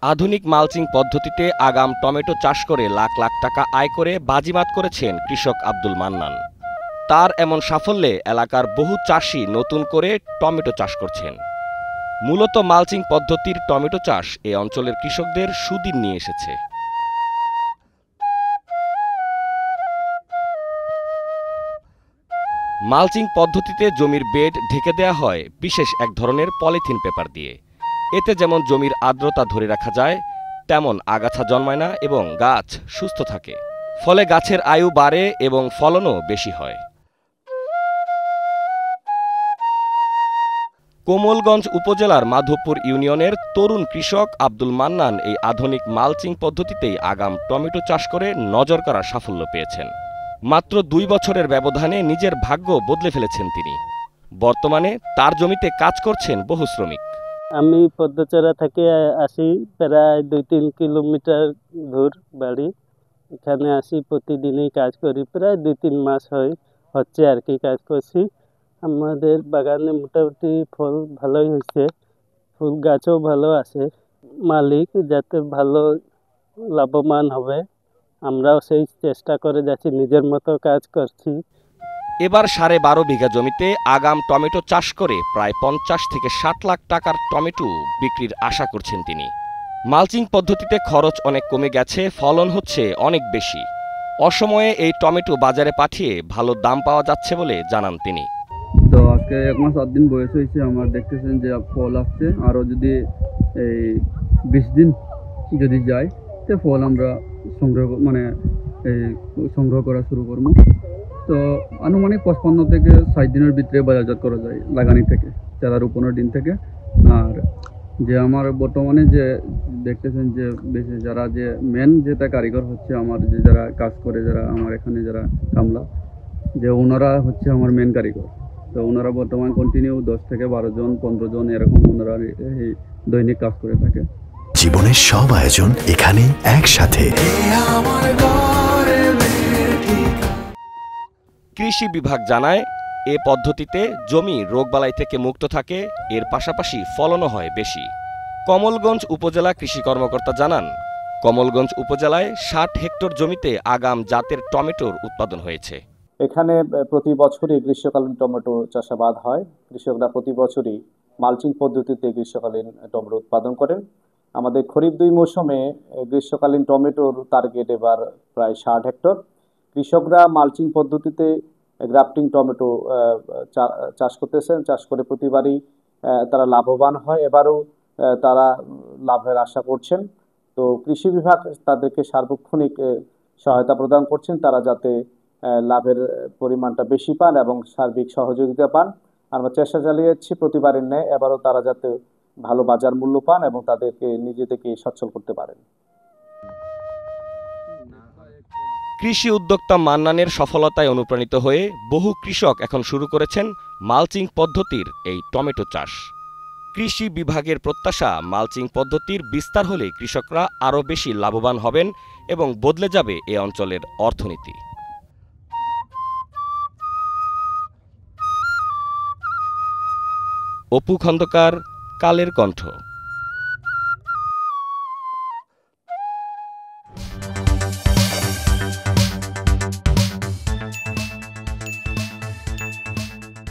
আধুনিক মালচিং পদ্ধতিতে আগাম টমেটো চাষ করে লাখ লাখ টাকা আয় করে বাজিমাত করেছেন কৃষক আব্দুল মান্নান। তার এমন সাফল্যে এলাকার বহু চাষি নতুন করে টমেটো চাষ করছেন। মূলত মালচিং পদ্ধতির টমেটো চাষ এ অঞ্চলের কৃষকদের সুদিন নিয়ে এসেছে। মালচিং পদ্ধতিতে জমির বেড ঢেকে দেয়া হয় বিশেষ এক ধরনের পলিথিন পেপার দিয়ে। এতে যেমন জমির আর্দ্রতা ধরে রাখা যায়, তেমন আগাছা জন্মায় না এবং গাছ সুস্থ থাকে। ফলে গাছের আয়ু বাড়ে এবং ফলনও বেশি হয়। কোমলগঞ্জ উপজেলার মাধবপুর ইউনিয়নের তরুণ কৃষক আব্দুল মান্নান এই আধুনিক মালচিং পদ্ধতিতেই আগাম টমেটো চাষ করে নজর করা সাফল্য পেয়েছেন। মাত্র ২ বছরের ব্যবধানে নিজের ভাগ্য বদলে ফেলেছেন তিনি। বর্তমানে তার জমিতে কাজ করছেন বহু শ্রমিক। আমি পদ্মচড়া থেকে আসি, প্রায় ২-৩ কিলোমিটার দূর বাড়ি। এখানে আসি, প্রতিদিনই কাজ করি, প্রায় ২-৩ মাস হচ্ছে আর কি কাজ করছি। আমাদের বাগানে মোটামুটি ফল ভালোই হয়েছে, ফুল গাছও ভালো আছে। মালিক যাতে ভালো লাভবান হবে, আমরাও সেই চেষ্টা করে যাচ্ছি, নিজের মতো কাজ করছি। এবার 12.5 বিঘা জমিতে আগাম টমেটো চাষ করে প্রায় ৫০ থেকে ৬০ লাখ টাকার টমেটো বিক্রির আশা করছেন তিনি। মালচিং পদ্ধতিতে খরচ অনেক কমে গেছে, ফলন হচ্ছে অনেক বেশি। অসময়ে এই টমেটো বাজারে পাঠিয়ে ভালো দাম পাওয়া যাচ্ছে বলে জানান তিনি। তো আজকে 1 মাস 8 দিন বয়স হয়েছে আমার, দেখতেছেন যে ফল আসছে। আরও যদি এই 20 দিন যদি যায় তো ফল আমরা সংগ্রহ করা শুরু করবো। তো আনুমানিক 55 থেকে 60 দিনের ভিতরে বাজারজাত করা যায় লাগানি থেকে, চারা রোপণের দিন থেকে। আর যে আমার বর্তমানে যে দেখতেছেন যে বেশি যারা যে মেন যেটা কারিগর হচ্ছে আমার, যে যারা কাজ করে, যারা আমার এখানে যারা কামলা, যে ওনারা হচ্ছে আমার মেন কারিগর। তো ওনারা বর্তমান কন্টিনিউ 10 থেকে 12 জন 15 জন এরকম ওনারা এই দৈনিক কাজ করে থাকে। জীবনের সব আয়োজন এখানে একসাথে। কৃষি বিভাগ জানায়, এ পদ্ধতিতে জমি রোগবালাই থেকে মুক্ত থাকে, এর পাশাপাশি ফলনও হয় বেশি। কমলগঞ্জ উপজেলা কৃষি কর্মকর্তা জানান, কমলগঞ্জ উপজেলায় 60 হেক্টর জমিতে আগাম জাতের টমেটোর উৎপাদন হয়েছে। এখানে প্রতি বছরই গ্রীষ্মকালীন টমেটো চাষাবাদ হয়। কৃষকরা প্রতি বছরই মালচিং পদ্ধতিতে গ্রীষ্মকালীন টমেটো উৎপাদন করেন। আমাদের খরিফ 2 মৌসুমে গ্রীষ্মকালীন টমেটোর টার্গেট এবার প্রায় 60 হেক্টর। কৃষকরা মালচিং পদ্ধতিতে গ্রাফটিং টমেটো চাষ করতেছেন। চাষ করে প্রতিবারই তারা লাভবান হয়, এবারও তারা লাভের আশা করছেন। তো কৃষি বিভাগ তাদেরকে সার্বক্ষণিক সহায়তা প্রদান করছেন, তারা যাতে লাভের পরিমাণটা বেশি পান এবং সার্বিক সহযোগিতা পান। আমরা চেষ্টা চালিয়ে যাচ্ছি প্রতিবারের ন্যায় এবারও তারা যাতে ভালো বাজার মূল্য পান এবং তাদেরকে নিজেদেরকে সচ্ছল করতে পারেন। কৃষি উদ্যোক্তা মান্নানের সফলতায় অনুপ্রাণিত হয়ে বহু কৃষক এখন শুরু করেছেন মালচিং পদ্ধতির এই টমেটো চাষ। কৃষি বিভাগের প্রত্যাশা, মালচিং পদ্ধতির বিস্তার হলে কৃষকরা আরও বেশি লাভবান হবেন এবং বদলে যাবে এ অঞ্চলের অর্থনীতি। অপু খন্দকার, কালের কণ্ঠ।